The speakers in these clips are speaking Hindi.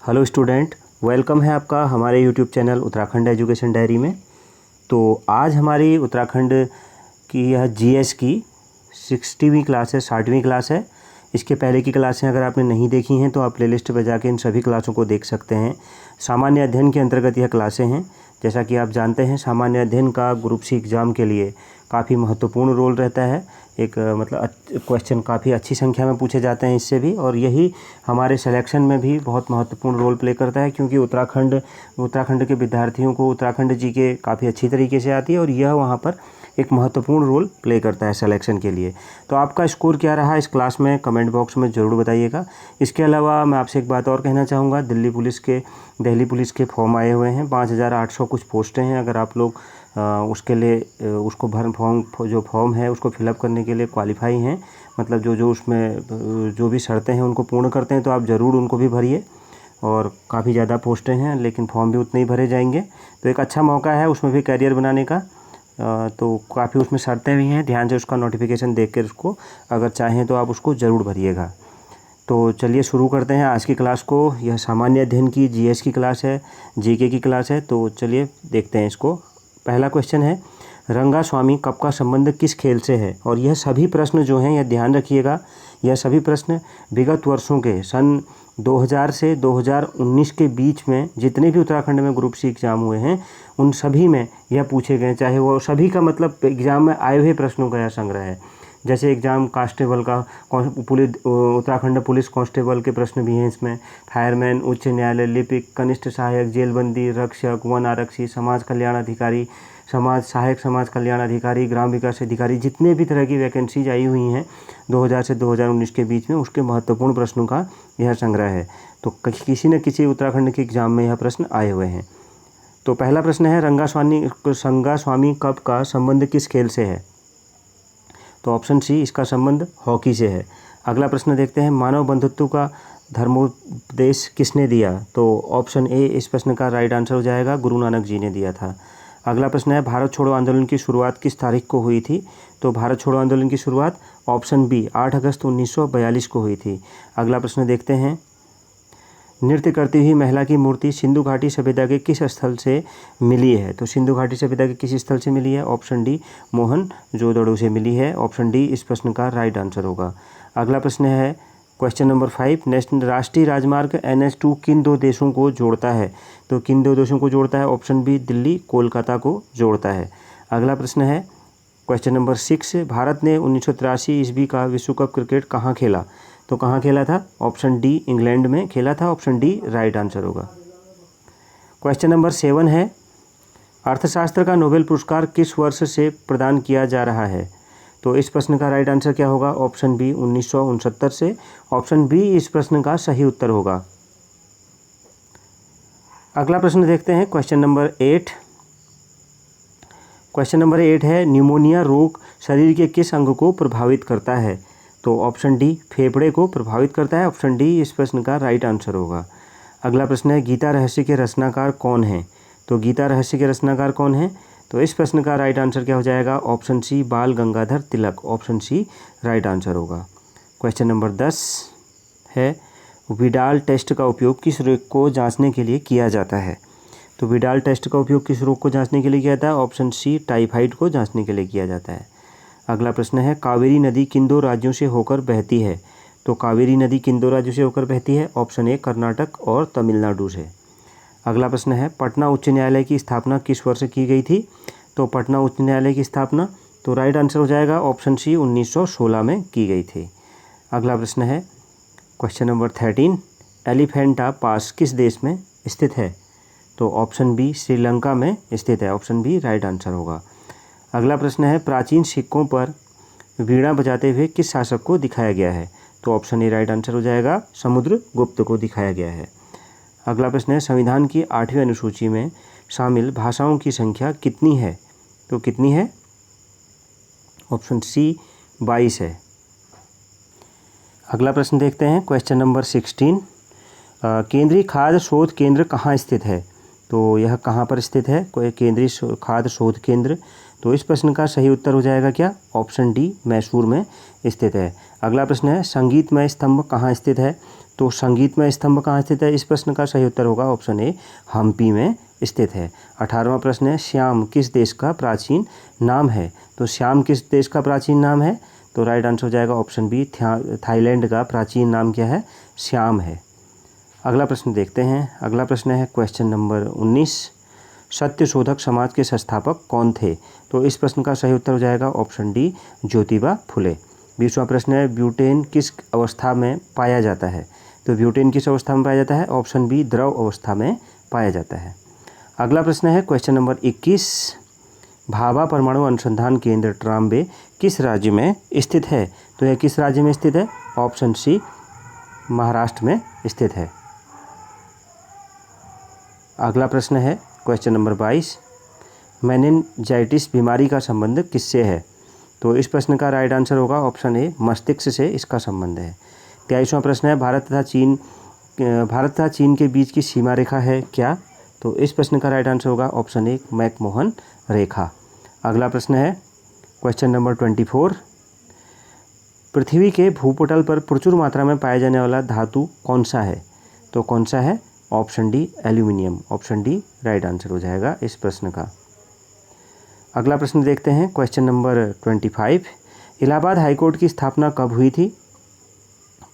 हेलो स्टूडेंट, वेलकम है आपका हमारे YouTube channel Uttarakhand education diary में। तो आज हमारी उत्तराखंड की यह जीएस की 60वीं क्लास है, 60वीं क्लास है। इसके पहले की क्लासें अगर आपने नहीं देखी हैं तो आप प्लेलिस्ट पर जाके इन सभी क्लासों को देख सकते हैं। सामान्य अध्ययन के अंतर्गत यह क्लासें हैं। जैसा कि आप जानते हैं, सामान्य अध्ययन का ग्रुप सी एग्ज़ाम के लिए काफ़ी महत्वपूर्ण रोल रहता है। एक क्वेश्चन काफ़ी अच्छी संख्या में पूछे जाते हैं इससे भी, और यही हमारे सिलेक्शन में भी बहुत महत्वपूर्ण रोल प्ले करता है, क्योंकि उत्तराखंड के विद्यार्थियों को उत्तराखंड जीके काफ़ी अच्छी तरीके से आती है और यह वहाँ पर एक महत्वपूर्ण रोल प्ले करता है सिलेक्शन के लिए। तो आपका स्कोर क्या रहा इस क्लास में, कमेंट बॉक्स में ज़रूर बताइएगा। इसके अलावा मैं आपसे एक बात और कहना चाहूँगा, दिल्ली पुलिस के फॉर्म आए हुए हैं। 5800 कुछ पोस्टें हैं। अगर आप लोग उसके लिए उसको फॉर्म है उसको फिलअप करने के लिए क्वालिफाई हैं, मतलब जो उसमें जो भी शर्तें हैं उनको पूर्ण करते हैं, तो आप ज़रूर उनको भी भरिए। और काफ़ी ज़्यादा पोस्टें हैं लेकिन फॉर्म भी उतने ही भरे जाएंगे, तो एक अच्छा मौका है उसमें भी करियर बनाने का। तो काफ़ी उसमें शर्तें भी हैं, ध्यान से उसका नोटिफिकेशन देख कर उसको अगर चाहें तो आप उसको ज़रूर भरिएगा। तो चलिए शुरू करते हैं आज की क्लास को। यह सामान्य अध्ययन की जीएस की क्लास है, जीके की क्लास है। तो चलिए देखते हैं इसको। पहला क्वेश्चन है, रंगा स्वामी कप का संबंध किस खेल से है? और यह सभी प्रश्न जो हैं, यह ध्यान रखिएगा, यह सभी प्रश्न विगत वर्षों के सन 2000 से 2019 के बीच में जितने भी उत्तराखंड में ग्रुप सी एग्ज़ाम हुए हैं उन सभी में यह पूछे गए, चाहे वो सभी का मतलब एग्ज़ाम में आए हुए प्रश्नों का यह संग्रह है। जैसे एग्ज़ाम कांस्टेबल का, उत्तराखंड पुलिस कांस्टेबल के प्रश्न भी हैं इसमें, फायरमैन, उच्च न्यायालय लिपिक, कनिष्ठ सहायक, जेलबंदी, रक्षक, वन आरक्षी, समाज कल्याण अधिकारी, समाज कल्याण अधिकारी, ग्राम विकास अधिकारी, जितने भी तरह की वैकेंसीज आई हुई हैं 2000 से 2019 के बीच में, उसके महत्वपूर्ण प्रश्नों का यह संग्रह है। तो किसी न किसी उत्तराखंड के एग्ज़ाम में यह प्रश्न आए हुए हैं। तो पहला प्रश्न है, रंगा स्वामी कप का संबंध किस खेल से है? तो ऑप्शन सी, इसका संबंध हॉकी से है। अगला प्रश्न देखते हैं, मानव बंधुत्व का धर्मोपदेश किसने दिया? तो ऑप्शन ए इस प्रश्न का राइट आंसर हो जाएगा, गुरु नानक जी ने दिया था। अगला प्रश्न है, भारत छोड़ो आंदोलन की शुरुआत किस तारीख को हुई थी? तो भारत छोड़ो आंदोलन की शुरुआत ऑप्शन बी 8 अगस्त 1942 को हुई थी। अगला प्रश्न देखते हैं, नृत्य करती हुई महिला की मूर्ति सिंधु घाटी सभ्यता के किस स्थल से मिली है? तो सिंधु घाटी सभ्यता के किस स्थल से मिली है? ऑप्शन डी मोहनजोदड़ो से मिली है। ऑप्शन डी इस प्रश्न का राइट आंसर होगा। अगला प्रश्न है, क्वेश्चन नंबर 5, राष्ट्रीय राजमार्ग NH2 किन दो देशों को जोड़ता है? तो किन दो देशों को जोड़ता है? ऑप्शन बी दिल्ली कोलकाता को जोड़ता है। अगला प्रश्न है, क्वेश्चन नंबर 6, भारत ने 1983 ईस्वी का विश्व कप क्रिकेट कहाँ खेला? तो कहाँ खेला था? ऑप्शन डी इंग्लैंड में खेला था। ऑप्शन डी राइट आंसर होगा। क्वेश्चन नंबर 7 है, अर्थशास्त्र का नोबेल पुरस्कार किस वर्ष से प्रदान किया जा रहा है? तो इस प्रश्न का राइट आंसर क्या होगा? ऑप्शन बी 1969 से। ऑप्शन बी इस प्रश्न का सही उत्तर होगा। अगला प्रश्न देखते हैं, क्वेश्चन नंबर 8। क्वेश्चन नंबर 8 है, न्यूमोनिया रोग शरीर के किस अंग को प्रभावित करता है? तो ऑप्शन डी फेफड़े को प्रभावित करता है। ऑप्शन डी इस प्रश्न का राइट आंसर होगा। अगला प्रश्न है, गीता रहस्य के रचनाकार कौन है? तो गीता रहस्य के रचनाकार कौन है? तो इस प्रश्न का राइट आंसर क्या हो जाएगा? ऑप्शन सी बाल Gangadhar Tilak. Option C right answer होगा। क्वेश्चन नंबर 10 है, विडाल टेस्ट का उपयोग किस रोग को जांचने के लिए किया जाता है? तो विडाल टेस्ट का उपयोग किस रोग को जांचने के लिए किया जाता है? ऑप्शन सी टाइफाइड को जांचने के लिए किया जाता है। अगला प्रश्न है, कावेरी नदी किन दो राज्यों से होकर बहती है? तो कावेरी नदी किन दो राज्यों से होकर बहती है? ऑप्शन ए कर्नाटक और तमिलनाडु से। अगला प्रश्न है, पटना उच्च न्यायालय की स्थापना किस वर्ष की गई थी? तो पटना उच्च न्यायालय की स्थापना, तो राइट आंसर हो जाएगा ऑप्शन सी 1916 में की गई थी। अगला प्रश्न है, क्वेश्चन नंबर 13, एलिफेंटा पास किस देश में स्थित है? तो ऑप्शन बी श्रीलंका में स्थित है। ऑप्शन बी राइट आंसर होगा। अगला प्रश्न है, प्राचीन सिक्कों पर वीणा बजाते हुए किस शासक को दिखाया गया है? तो ऑप्शन ए राइट आंसर हो जाएगा, समुद्रगुप्त को दिखाया गया है। अगला प्रश्न है, संविधान की 8वीं अनुसूची में शामिल भाषाओं की संख्या कितनी है? तो कितनी है? ऑप्शन सी 22 है। अगला प्रश्न देखते हैं, क्वेश्चन नंबर 16, केंद्रीय खाद्य शोध केंद्र कहाँ स्थित है? तो यह कहाँ पर स्थित है कोई केंद्रीय खाद्य शोध केंद्र? तो इस प्रश्न का सही उत्तर हो जाएगा क्या? ऑप्शन डी मैसूर में स्थित है। अगला प्रश्न है, संगीतमय स्तंभ कहाँ स्थित है? तो संगीतमय स्तंभ कहाँ स्थित है? इस प्रश्न का सही उत्तर होगा ऑप्शन ए, हम्पी में स्थित है। 18वां प्रश्न है, श्याम किस देश का प्राचीन नाम है? तो श्याम किस देश का प्राचीन नाम है? तो राइट आंसर हो जाएगा ऑप्शन बी, थाईलैंड का प्राचीन नाम क्या है? श्याम है। अगला प्रश्न देखते हैं। अगला प्रश्न है क्वेश्चन नंबर 19, सत्यशोधक समाज के संस्थापक कौन थे? तो इस प्रश्न का सही उत्तर हो जाएगा ऑप्शन डी, ज्योतिबा फुले। 20वां प्रश्न है, ब्यूटेन किस अवस्था में पाया जाता है? तो ब्यूटेन किस अवस्था में पाया जाता है? ऑप्शन बी, द्रव अवस्था में पाया जाता है। अगला प्रश्न है क्वेश्चन नंबर 21, भाभा परमाणु अनुसंधान केंद्र ट्राम्बे किस राज्य में स्थित है? तो यह किस राज्य में स्थित है? ऑप्शन सी, महाराष्ट्र में स्थित है। अगला प्रश्न है क्वेश्चन नंबर 22, मेनिनजाइटिस बीमारी का संबंध किससे है? तो इस प्रश्न का राइट आंसर होगा ऑप्शन ए, मस्तिष्क से इसका संबंध है। 23वां प्रश्न है, भारत तथा चीन के बीच की सीमा रेखा है क्या? तो इस प्रश्न का राइट आंसर होगा ऑप्शन ए, मैकमोहन रेखा। अगला प्रश्न है क्वेश्चन नंबर 24, पृथ्वी के भूपटल पर प्रचुर मात्रा में पाया जाने वाला धातु कौन सा है? तो कौन सा है? Option D, aluminium. Option D right answer हो जाएगा इस प्रश्न का। अगला प्रश्न देखते हैं क्वेश्चन नंबर 25, इलाहाबाद हाईकोर्ट की स्थापना कब हुई थी?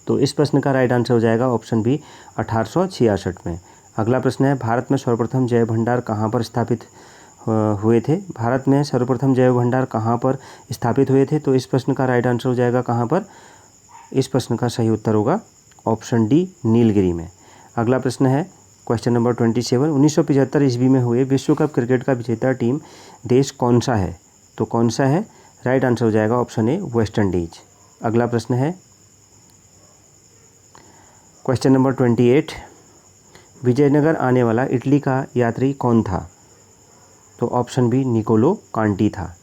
तो इस प्रश्न का राइट आंसर हो जाएगा ऑप्शन बी, 1866 में। अगला प्रश्न है, भारत में सर्वप्रथम जैव भंडार कहाँ पर स्थापित हुए थे? भारत में सर्वप्रथम जैव भंडार कहाँ पर स्थापित हुए थे? तो इस प्रश्न का राइट आंसर हो जाएगा कहाँ पर? इस प्रश्न का सही उत्तर होगा ऑप्शन डी, नीलगिरी में। अगला प्रश्न है क्वेश्चन नंबर 27, 1975 ईस्वी में हुए विश्व कप क्रिकेट का विजेता टीम देश कौन सा है? तो कौन सा है? राइट आंसर हो जाएगा ऑप्शन ए, वेस्ट इंडीज। अगला प्रश्न है क्वेश्चन नंबर 28, विजयनगर आने वाला इटली का यात्री कौन था? तो ऑप्शन बी, निकोलो कांटी था।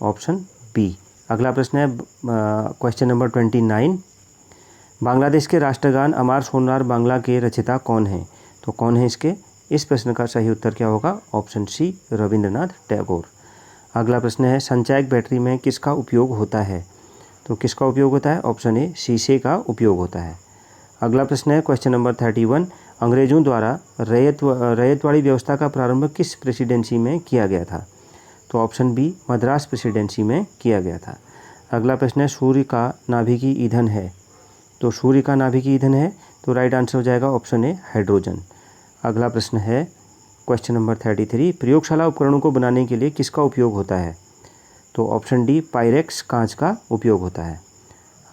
Option B. अगला प्रश्न है क्वेश्चन नंबर 29, बांग्लादेश के राष्ट्रगान अमार सोनार बांग्ला के रचयिता कौन है? तो कौन है इसके? इस प्रश्न का सही उत्तर क्या होगा? Option C, Rabindranath Tagore. अगला प्रश्न है, संचायक बैटरी में किसका उपयोग होता है? तो किसका उपयोग होता है? ऑप्शन ए, शीशे का उपयोग होता है। अगला प्रश्न है क्वेश्चन नंबर 31, अंग्रेजों द्वारा रैयतवाड़ी व्यवस्था का प्रारंभ किस प्रेसिडेंसी में किया गया था? तो ऑप्शन बी, मद्रास प्रेसिडेंसी में किया गया था। अगला प्रश्न है, सूर्य का नाभिकीय ईंधन है? तो सूर्य का नाभिकीय ईंधन है, तो राइट आंसर हो जाएगा ऑप्शन ए, हाइड्रोजन। अगला प्रश्न है क्वेश्चन नंबर 33, प्रयोगशाला उपकरणों को बनाने के लिए किसका उपयोग होता है? तो ऑप्शन डी, पायरेक्स कांच का उपयोग होता है।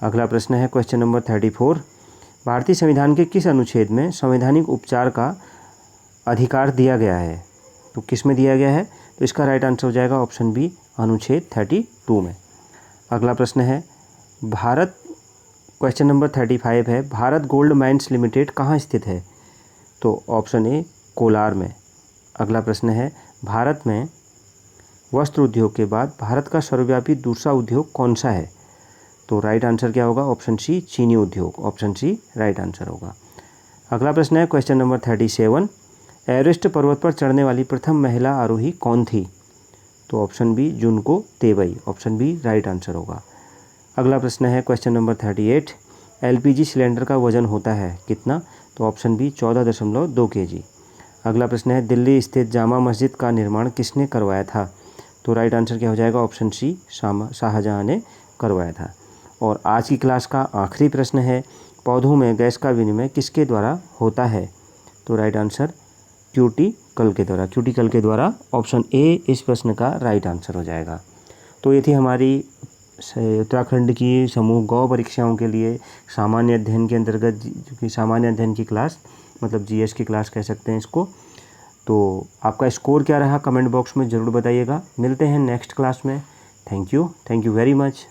अगला प्रश्न है क्वेश्चन नंबर 34, भारतीय संविधान के किस अनुच्छेद में संवैधानिक उपचार का अधिकार दिया गया है? तो किस में दिया गया है? तो इसका राइट आंसर हो जाएगा ऑप्शन बी, अनुच्छेद 32 में। अगला प्रश्न है क्वेश्चन नंबर 35 है, भारत गोल्ड माइंस लिमिटेड कहाँ स्थित है? तो ऑप्शन ए, कोलार में। अगला प्रश्न है, भारत में वस्त्र उद्योग के बाद भारत का सर्वव्यापी दूसरा उद्योग कौन सा है? तो राइट आंसर क्या होगा? ऑप्शन सी, चीनी उद्योग। ऑप्शन सी राइट आंसर होगा। अगला प्रश्न है क्वेश्चन नंबर 37, एवरेस्ट पर्वत पर चढ़ने वाली प्रथम महिला आरोही कौन थी? तो ऑप्शन बी, जुनको तेवई। ऑप्शन बी राइट आंसर होगा। अगला प्रश्न है क्वेश्चन नंबर 38, एलपीजी सिलेंडर का वजन होता है कितना? तो ऑप्शन बी, 14.2 kg। अगला प्रश्न है, दिल्ली स्थित जामा मस्जिद का निर्माण किसने करवाया था? तो राइट आंसर क्या हो जाएगा? ऑप्शन सी, शाहजहां ने करवाया था। और आज की क्लास का आखिरी प्रश्न है, पौधों में गैस का विनिमय किसके द्वारा होता है? तो राइट आंसर क्यूटिकल के द्वारा। क्यूटिकल के द्वारा, ऑप्शन ए इस प्रश्न का राइट आंसर हो जाएगा। तो ये थी हमारी उत्तराखंड की समूह गौ परीक्षाओं के लिए सामान्य अध्ययन के अंतर्गत, जो कि सामान्य अध्ययन की क्लास, मतलब जीएस की क्लास कह सकते हैं इसको। तो आपका स्कोर क्या रहा कमेंट बॉक्स में ज़रूर बताइएगा। मिलते हैं नेक्स्ट क्लास में। Thank you very much.